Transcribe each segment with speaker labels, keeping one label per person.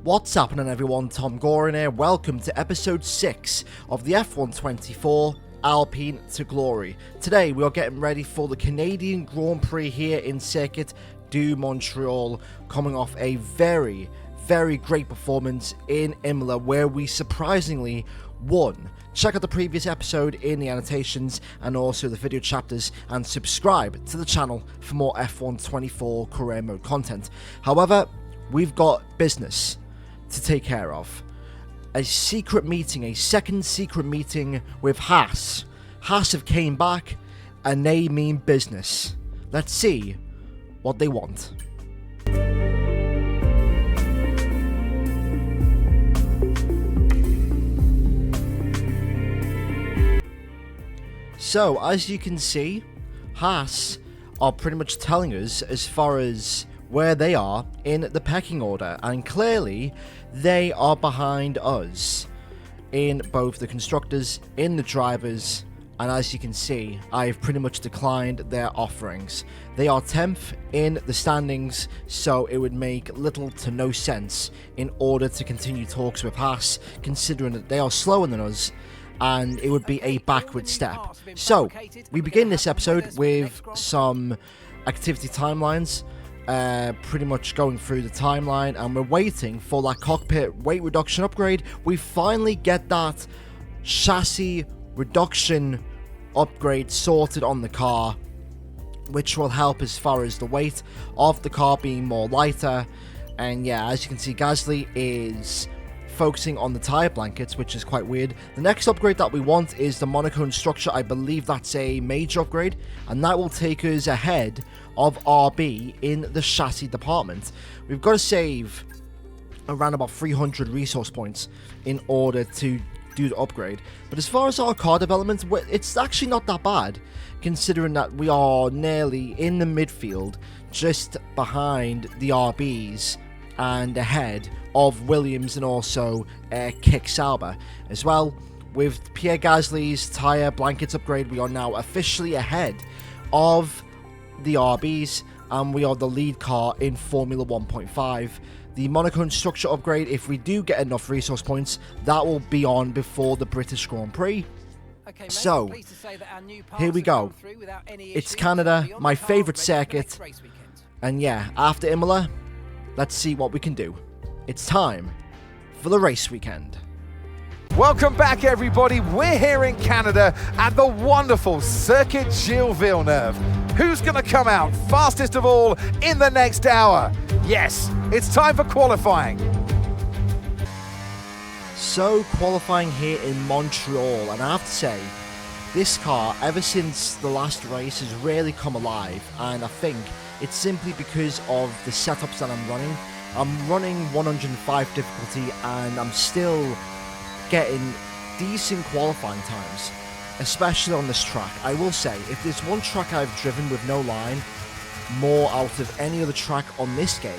Speaker 1: What's happening, everyone? TomGorian here. Welcome to episode 6 of the F124 Alpine to Glory. Today we are getting ready for the Canadian Grand Prix here in Circuit du Montreal, coming off a very great performance in Imola where we surprisingly won. Check out the previous episode in the annotations and also the video chapters, and subscribe to the channel for more F124 career mode content. However, we've got business to take care of. A secret meeting, a second secret meeting with Haas. Haas have came back and they mean business. Let's see what they want. So, as you can see, Haas are pretty much telling us as far as where they are in the pecking order, and clearly they are behind us in both the constructors, in the drivers, and as you can see, I've pretty much declined their offerings. They are 10th in the standings, so it would make little to no sense in order to continue talks with Haas, considering that they are slower than us, and it would be a backward step. So, we begin this episode with some activity timelines, pretty much going through the timeline, and we're waiting for that cockpit weight reduction upgrade. We finally get that chassis reduction upgrade sorted on the car, which will help as far as the weight of the car being more lighter. And yeah, as you can see, Gasly is focusing on the tire blankets, which is quite weird. The next upgrade that we want is the monocone structure. I believe that's a major upgrade, and that will take us ahead of RB in the chassis department. We've got to save around about 300 resource points in order to do the upgrade. But as far as our car development, it's actually not that bad, considering that we are nearly in the midfield, just behind the RBs and ahead of Williams and also Kick Sauber as well. With Pierre Gasly's tyre blankets upgrade, we are now officially ahead of the RBs, and we are the lead car in Formula 1.5. The monocone structure upgrade, if we do get enough resource points, that will be on before the British Grand Prix. Okay, so, here we go. It's Canada, my favourite circuit, and yeah, after Imola, let's see what we can do. It's time for the race weekend.
Speaker 2: Welcome back, everybody. We're here in Canada at the wonderful Circuit Gilles Villeneuve. Who's going to come out fastest of all in the next hour? Yes, it's time for qualifying.
Speaker 1: So, qualifying here in Montreal, and I have to say, this car, ever since the last race, has really come alive, and I think it's simply because of the setups that I'm running. I'm running 105 difficulty, and I'm still getting decent qualifying times, especially on this track. I will say, if there's one track I've driven with no line more out of any other track on this game,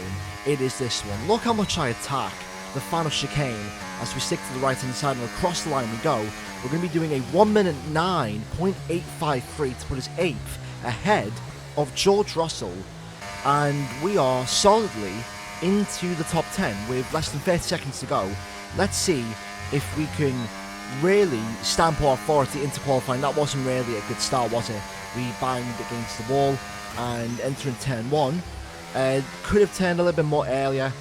Speaker 1: it is this one. Look how much I attack the final chicane as we stick to the right hand side, and across the line we go. We're going to be doing a 1 minute 9.853 to put us 8th ahead of George Russell, and we are solidly into the top 10 with less than 30 seconds to go. Let's see if we can really stamp our authority into qualifying. That wasn't really a good start, was it? We banged against the wall, and entering turn 1, could have turned a little bit more earlier.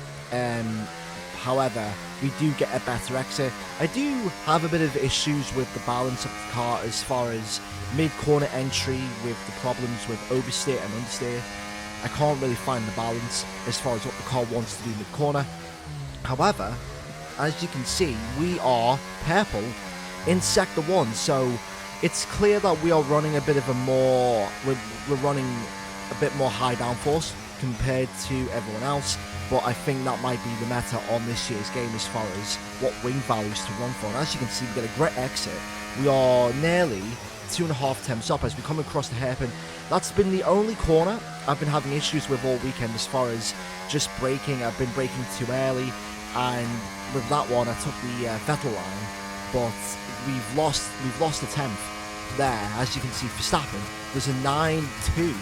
Speaker 1: However, we do get a better exit. I do have a bit of issues with the balance of the car as far as mid-corner entry, with the problems with oversteer and understeer. I can't really find the balance as far as what the car wants to do mid-corner. However, as you can see, we are purple in Sector 1, so it's clear that we are running a bit of a more, we're running a bit more high downforce compared to everyone else, but I think that might be the meta on this year's game as far as what wing values to run for. And as you can see, we get a great exit. We are nearly 2.5 temps up as we come across the hairpin. That's been the only corner I've been having issues with all weekend as far as just braking. I've been braking too early, and with that one I took the Vettel line, but we've lost a tenth there. As you can see, Verstappen, there's a 9.2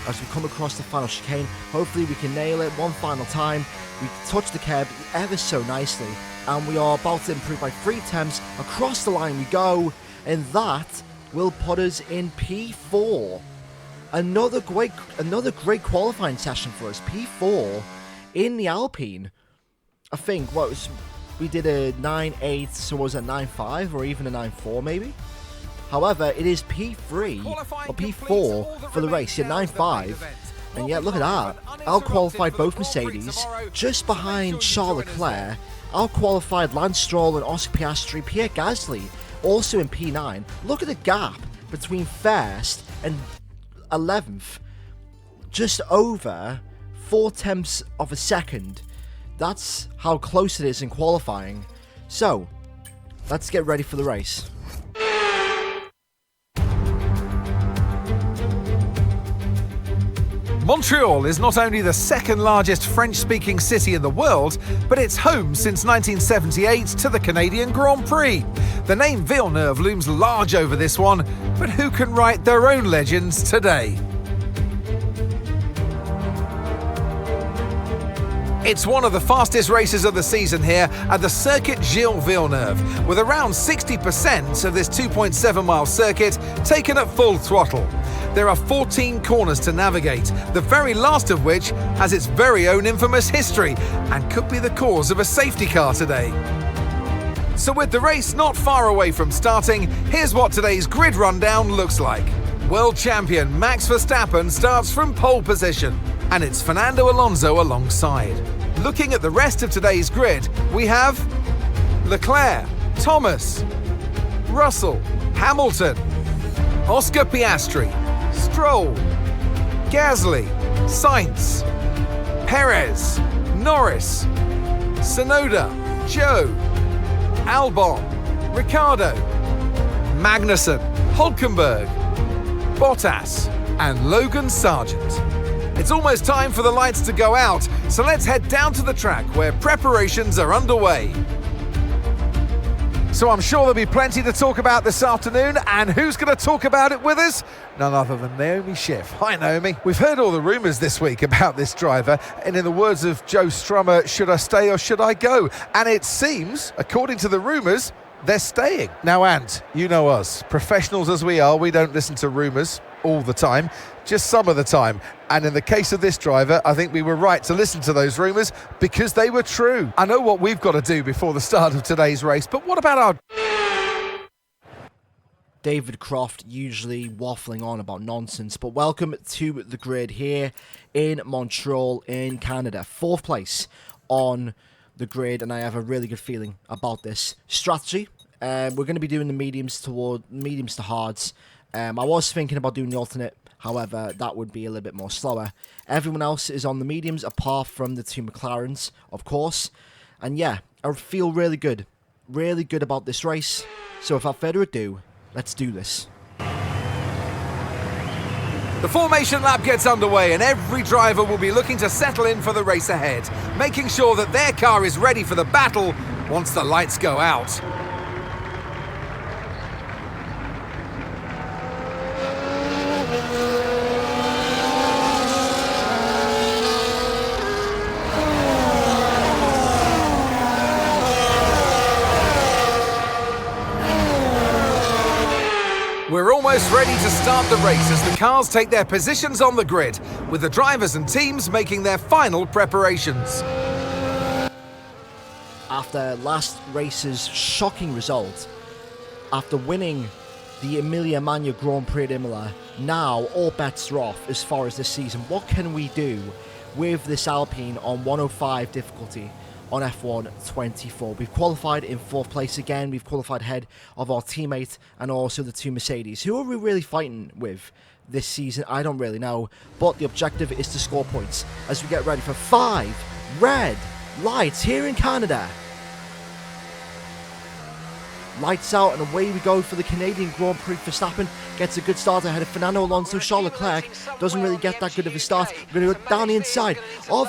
Speaker 1: as we come across the final chicane. Hopefully we can nail it one final time. We touch the curb ever so nicely, and we are about to improve by 3 attempts. Across the line we go, and that will put us in P4. Another great qualifying session for us. P4 in the Alpine. I think we did a 9.8, so was it 9.5 or even a 9.4 maybe? However, it is P3 or P4 for the race. Yeah, 9.5. And yeah, look at that. Out-qualified both Mercedes, just behind Charles Leclerc. Out-qualified Lance Stroll and Oscar Piastri. Pierre Gasly also in P9. Look at the gap between first and 11th. Just over 4/10 of a second. That's how close it is in qualifying. So, let's get ready for the race.
Speaker 2: Montreal is not only the second largest French-speaking city in the world, but it's home since 1978 to the Canadian Grand Prix. The name Villeneuve looms large over this one, but who can write their own legends today? It's one of the fastest races of the season here at the Circuit Gilles Villeneuve, with around 60% of this 2.7-mile circuit taken at full throttle. There are 14 corners to navigate, the very last of which has its very own infamous history and could be the cause of a safety car today. So with the race not far away from starting, here's what today's grid rundown looks like. World champion Max Verstappen starts from pole position, and it's Fernando Alonso alongside. Looking at the rest of today's grid, we have Leclerc, Thomas, Russell, Hamilton, Oscar Piastri, Stroll, Gasly, Sainz, Perez, Norris, Tsunoda, Zhou, Albon, Ricciardo, Magnussen, Hülkenberg, Bottas, and Logan Sargent. It's almost time for the lights to go out, so let's head down to the track where preparations are underway. So I'm sure there'll be plenty to talk about this afternoon, and who's going to talk about it with us? None other than Naomi Schiff. Hi Naomi. We've heard all the rumours this week about this driver, and in the words of Joe Strummer, should I stay or should I go? And it seems, according to the rumours, they're staying. Now Ant, you know us, professionals as we are, we don't listen to rumours all the time, just some of the time. And in the case of this driver, I think we were right to listen to those rumours because they were true. I know what we've got to do before the start of today's race, but what about our...
Speaker 1: David Croft usually waffling on about nonsense, but welcome to the grid here in Montreal in Canada. 4th place on the grid, and I have a really good feeling about this strategy. We're going to be doing the mediums to hards. I was thinking about doing the alternate, however, that would be a little bit more slower. Everyone else is on the mediums, apart from the 2 McLarens, of course. And yeah, I feel really good about this race. So without further ado, let's do this.
Speaker 2: The formation lap gets underway, and every driver will be looking to settle in for the race ahead, making sure that their car is ready for the battle once the lights go out. We're almost ready to start the race as the cars take their positions on the grid, with the drivers and teams making their final preparations.
Speaker 1: After last race's shocking result, after winning the Emilia-Romagna Grand Prix at Imola, now all bets are off as far as this season. What can we do with this Alpine on 105 difficulty on F1 24? We've qualified in 4th place again. We've qualified ahead of our teammate and also the 2 Mercedes. Who are we really fighting with this season? I don't really know, but the objective is to score points as we get ready for 5 red lights here in Canada. Lights out and away we go for the Canadian Grand Prix. Verstappen gets a good start ahead of Fernando Alonso. Charles Leclerc doesn't really get that good of a start. We're going to go down the inside of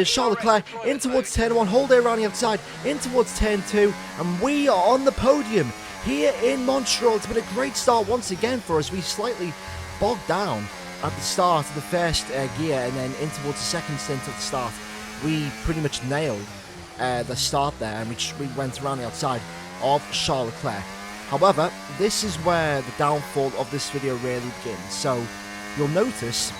Speaker 1: Charles Leclerc in towards turn 1, hold there around the outside, in towards turn 2, and we are on the podium here in Montreal. It's been a great start once again for us. We slightly bogged down at the start of the first gear and then in towards the second stint at the start, we pretty much nailed the start there, and we went around the outside of Charles Leclerc. However, this is where the downfall of this video really begins. So you'll notice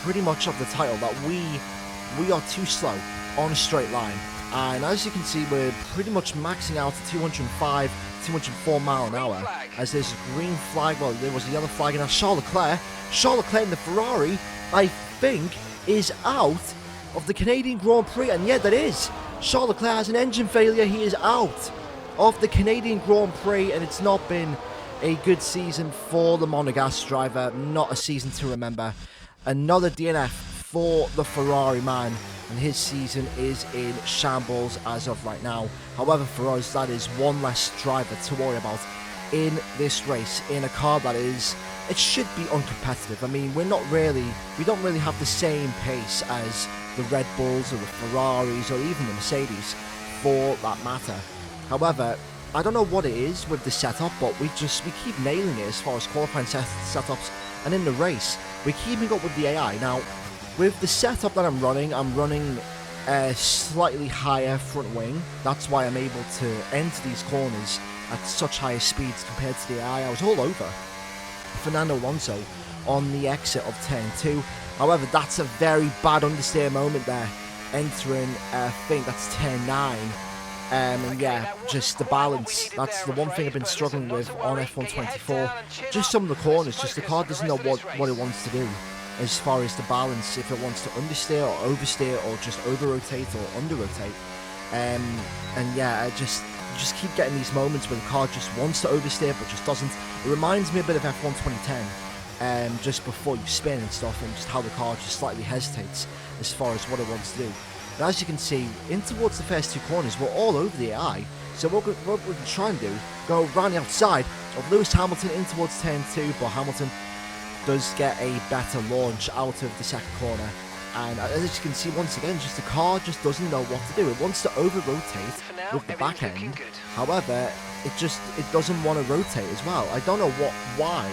Speaker 1: pretty much of the title that we are too slow on a straight line, and as you can see, we're pretty much maxing out at 205, 204 mile an hour as there's a green flag. Well, there was a yellow flag, and now Charles Leclerc in the Ferrari, I think, is out of the Canadian Grand Prix, and yeah, that is. Charles Leclerc has an engine failure. He is out of the Canadian Grand Prix, and it's not been a good season for the Monegasque driver. Not a season to remember. Another DNF for the Ferrari man, and his season is in shambles as of right now. However, for us, that is one less driver to worry about in this race, in a car that is, it should be uncompetitive. I mean, we don't really have the same pace as the Red Bulls or the Ferraris or even the Mercedes for that matter. However, I don't know what it is with the setup, but we keep nailing it as far as qualifying setups, and in the race we're keeping up with the AI. Now, with the setup that I'm running a slightly higher front wing. That's why I'm able to enter these corners at such higher speeds compared to the AI. I was all over Fernando Alonso on the exit of turn 2. However, that's a very bad understeer moment there, entering, I think that's turn 9. And yeah, just the balance, that's the one thing I've been struggling with on F1 24. Just some of the corners, just the car doesn't know what it wants to do as far as the balance, if it wants to understeer or oversteer or just over-rotate or under-rotate. And yeah, I just keep getting these moments where the car just wants to oversteer but just doesn't. It reminds me a bit of F1 2010, just before you spin and stuff, and just how the car just slightly hesitates as far as what it wants to do. And as you can see, in towards the first 2 corners, we're all over the AI. So what we're going to try and do, go around the outside of Lewis Hamilton in towards turn 2, but Hamilton does get a better launch out of the second corner. And as you can see, once again, just the car just doesn't know what to do. It wants to over-rotate with the back end. However, it doesn't want to rotate as well. I don't know why.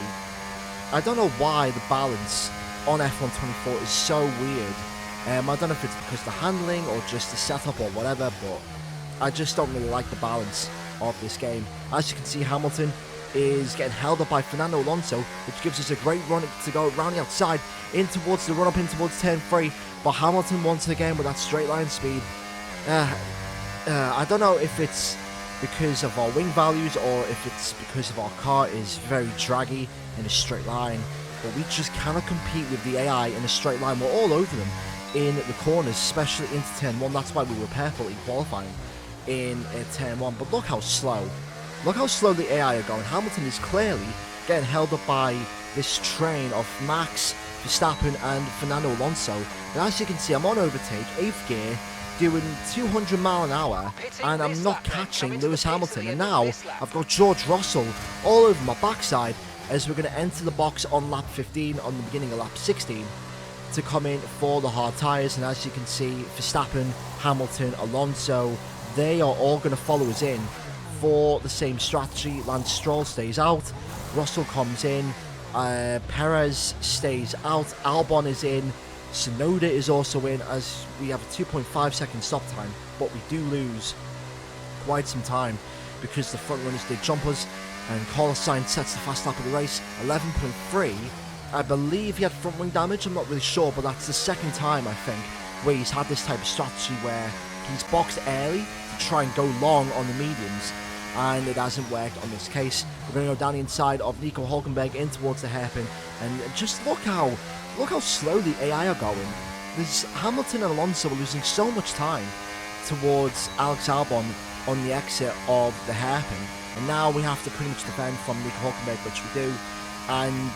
Speaker 1: I don't know why the balance on F1 24 is so weird. I don't know if it's because of the handling or just the setup or whatever, but I just don't really like the balance of this game. As you can see, Hamilton is getting held up by Fernando Alonso, which gives us a great run to go around the outside in towards the run-up in towards turn 3. But Hamilton once again with that straight line speed. I don't know if it's because of our wing values or if it's because of our car is very draggy in a straight line, but we just cannot compete with the AI in a straight line. We're all over them in the corners, especially into turn 1. That's why we were perfectly qualifying in turn 1. But look how slow the AI are going. Hamilton is clearly getting held up by this train of Max, Verstappen and Fernando Alonso. And as you can see, I'm on overtake, 8th gear, doing 200 mile an hour, and I'm not catching Lewis Hamilton. And now I've got George Russell all over my backside as we're going to enter the box on lap 15, on the beginning of lap 16, to come in for the hard tyres. And as you can see, Verstappen, Hamilton, Alonso, they are all going to follow us in for the same strategy. Lance Stroll stays out, Russell comes in, Perez stays out, Albon is in, Tsunoda is also in, as we have a 2.5 second stop time, but we do lose quite some time because the front runners did jump us, and Carlos Sainz sets the fast lap of the race, 11.3. I believe he had front wing damage, I'm not really sure, but that's the second time, I think, where he's had this type of strategy where he's boxed early to try and go long on the mediums, and it hasn't worked on this case. We're going to go down the inside of Nico Hülkenberg in towards the hairpin, and just look how slow the AI are going. There's Hamilton and Alonso are losing so much time towards Alex Albon on the exit of the hairpin, and now we have to pretty much defend from Nico Hülkenberg, which we do, and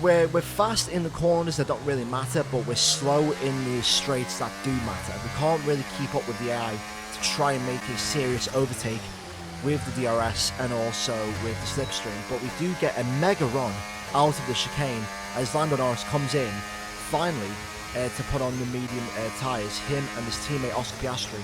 Speaker 1: we're fast in the corners that don't really matter, but we're slow in the straights that do matter. We can't really keep up with the AI to try and make a serious overtake with the DRS and also with the slipstream, but we do get a mega run out of the chicane as Lando Norris comes in finally to put on the medium tyres, him and his teammate Oscar Piastri.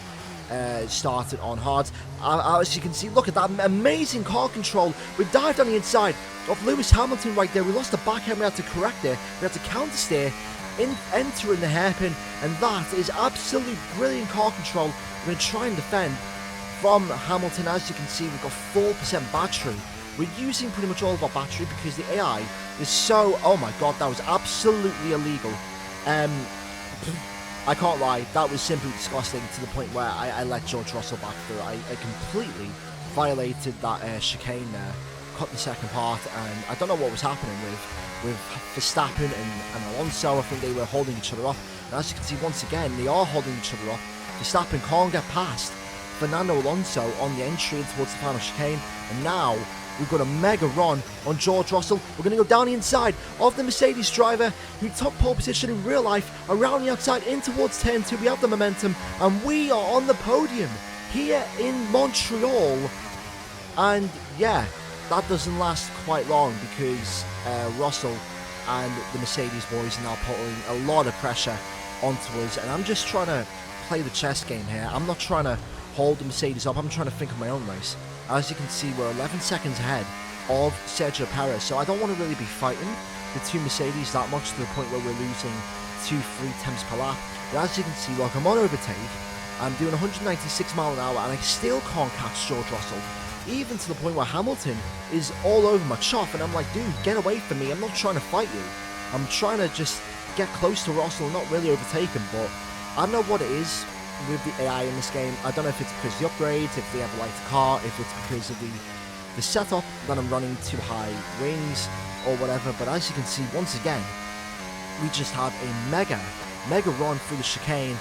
Speaker 1: started on hard. As you can see, look at that amazing car control. We dived on the inside of Lewis Hamilton right there. We lost the back end. We had to correct it. We had to counter steer, entering the hairpin, and that is absolutely brilliant car control. We're going to try and defend from Hamilton. As you can see, we've got 4% battery. We're using pretty much all of our battery because the AI is so... Oh my god, that was absolutely illegal. I can't lie, that was simply disgusting to the point where I let George Russell back through. I completely violated that chicane there, cut the second part, and I don't know what was happening with Verstappen and Alonso. I think they were holding each other up. And as you can see, once again, they are holding each other up. Verstappen can't get past Fernando Alonso on the entry towards the final chicane, and now we've got a mega run on George Russell. We're going to go down the inside of the Mercedes driver who took pole position in real life, around the outside in towards turn 2. We have the momentum, and we are on the podium here in Montreal. And yeah, that doesn't last quite long because Russell and the Mercedes boys are now putting a lot of pressure onto us, and I'm just trying to play the chess game here. I'm not trying to hold the Mercedes up. I'm trying to think of my own race. As you can see, we're 11 seconds ahead of Sergio Perez, so I don't want to really be fighting the two Mercedes that much to the point where we're losing 2-3 tenths per lap. But as you can see, look, I'm on overtake. I'm doing 196 miles an hour, and I still can't catch George Russell, even to the point where Hamilton is all over my chuff, and I'm like, dude, get away from me. I'm not trying to fight you. I'm trying to just get close to Russell and not really overtake him, but I don't know what it is with the AI in this game. I don't know if it's because of the upgrades, if they have a lighter car, if it's because of the setup that I'm running too high wings or whatever, but as you can see, once again, we just have a mega run through the chicane,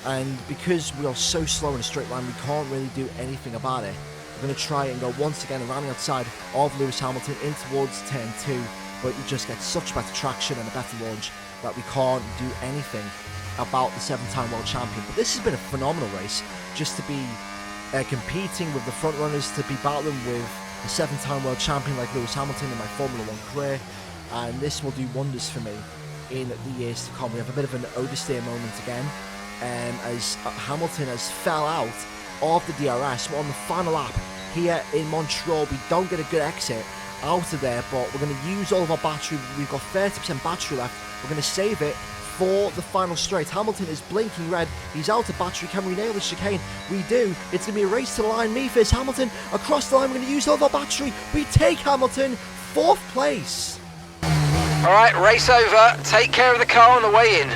Speaker 1: and because we are so slow in a straight line, we can't really do anything about it. We're going to try and go once again around the outside of Lewis Hamilton in towards turn 2, but you just get such better traction and a better launch that we can't do anything about the 7-time world champion. But this has been a phenomenal race, just to be competing with the front runners, to be battling with a 7-time world champion like Lewis Hamilton in my Formula 1 career, and this will do wonders for me in the years to come. We have a bit of an oversteer moment again, as Hamilton has fell out of the DRS. We're on the final lap here in Montreal. We don't get a good exit out of there, but we're going to use all of our battery. We've got 30% battery left. We're going to save it for the final straight. Hamilton is blinking red. He's out of battery. Can we nail the chicane? We do. It's going to be a race to the line. Me versus Hamilton across the line. We're going to use all of our battery. We take Hamilton. 4th place.
Speaker 3: All right, race over. Take care of the car on the way in.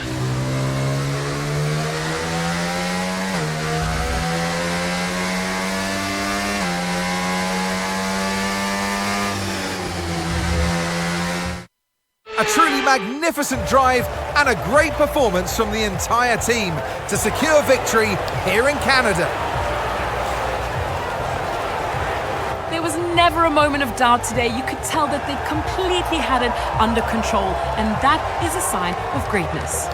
Speaker 2: A truly magnificent drive and a great performance from the entire team to secure victory here in Canada.
Speaker 4: There was never a moment of doubt today. You could tell that they completely had it under control, and that is a sign of greatness.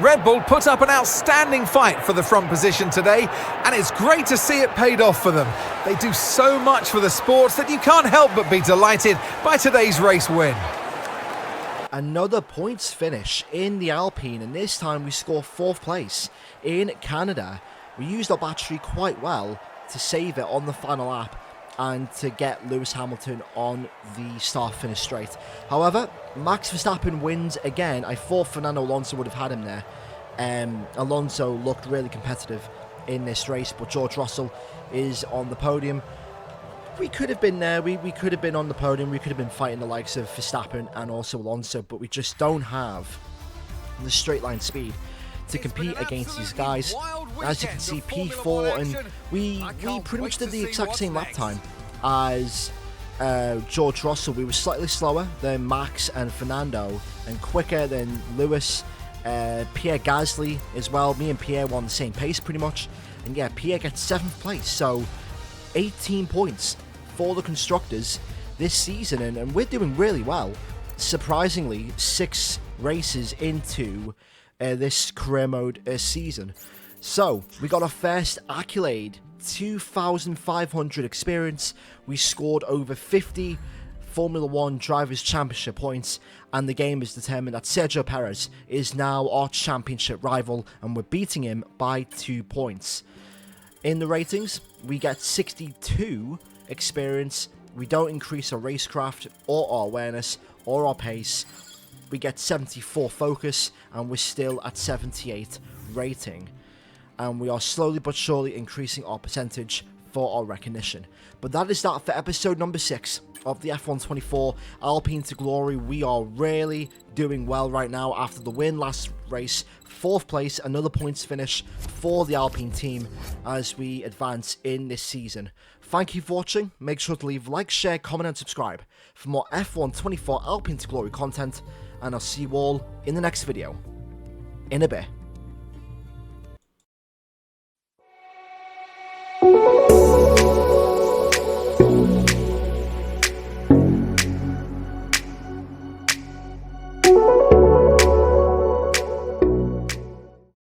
Speaker 2: Red Bull put up an outstanding fight for the front position today, and it's great to see it paid off for them. They do so much for the sports that you can't help but be delighted by today's race win.
Speaker 1: Another points finish in the Alpine, and this time we score 4th place in Canada. We used our battery quite well to save it on the final lap and to get Lewis Hamilton on the start-finish straight. However, Max Verstappen wins again. I thought Fernando Alonso would have had him there. Alonso looked really competitive in this race, but George Russell is on the podium. We could have been there. We could have been on the podium. We could have been fighting the likes of Verstappen and also Alonso, but we just don't have the straight line speed to compete against these guys. As you can see, P4, and we pretty much did the exact same lap time as George Russell. We were slightly slower than Max and Fernando, and quicker than Lewis, Pierre Gasly as well. Me and Pierre were on the same pace pretty much, and yeah, Pierre gets 7th place, so 18 points for the constructors this season, and we're doing really well. Surprisingly, 6 races into this career mode season. So we got our first accolade, 2,500 experience. We scored over 50 Formula 1 Drivers' Championship points, and the game is determined that Sergio Perez is now our championship rival, and we're beating him by 2 points. In the ratings, we get 62 experience, we don't increase our racecraft, or our awareness, or our pace. We get 74 focus, and we're still at 78 rating. And we are slowly but surely increasing our percentage for our recognition. But that is that for episode number 6 of the F124 Alpine to Glory. We are really doing well right now after the win last race. 4th place, another points finish for the Alpine team as we advance in this season. Thank you for watching. Make sure to leave a like, share, comment and subscribe for more F124 Alpine to Glory content, and I'll see you all in the next video. In a bit.